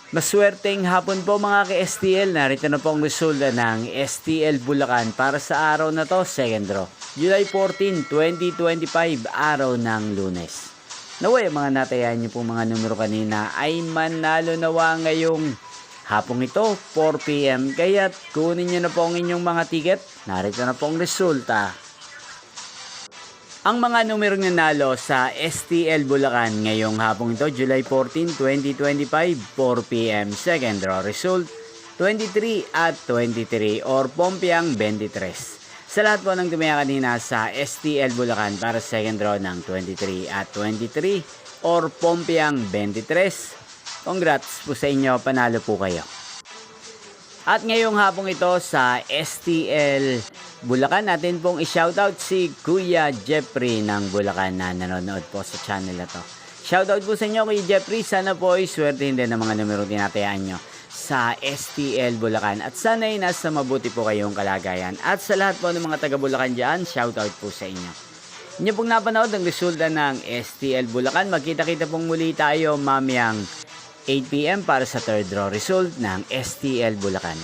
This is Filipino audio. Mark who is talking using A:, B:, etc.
A: Maswerteng hapon po mga ka-STL. Narito na po ang resulta ng STL Bulacan para sa araw na to, second draw. July 14, 2025, araw ng Lunes. Naway, mga natayan niyo pong mga numero kanina ay manalo nawa ngayong hapong ito, 4 PM. Kaya't kunin niyo na po ang inyong mga ticket. Narito na po ang resulta. Ang mga numerong nanalo sa STL Bulacan ngayong hapong ito, July 14, 2025, 4 PM. Second draw result, 23 at 23 or Pompiang 23. Sa lahat po ng tumaya kanina sa STL Bulacan para second draw ng 23 at 23 or Pompiang 23. Congrats po sa inyo, panalo po kayo. At ngayong hapong ito sa STL Bulacan, natin pong i-shoutout si Kuya Jeffrey ng Bulacan na nanonood po sa channel na to. Shoutout po sa inyo Kuya Jeffrey, sana po ay swertehin din ng mga numero tinatayaan nyo sa STL Bulacan. At sana ay nasa mabuti po kayong kalagayan. At sa lahat po ng mga taga Bulacan dyan, shoutout po sa inyo. Inyo pong napanood ang resulta ng STL Bulacan. Magkita-kita pong muli tayo mamayang 8 PM para sa third draw result ng STL Bulacan.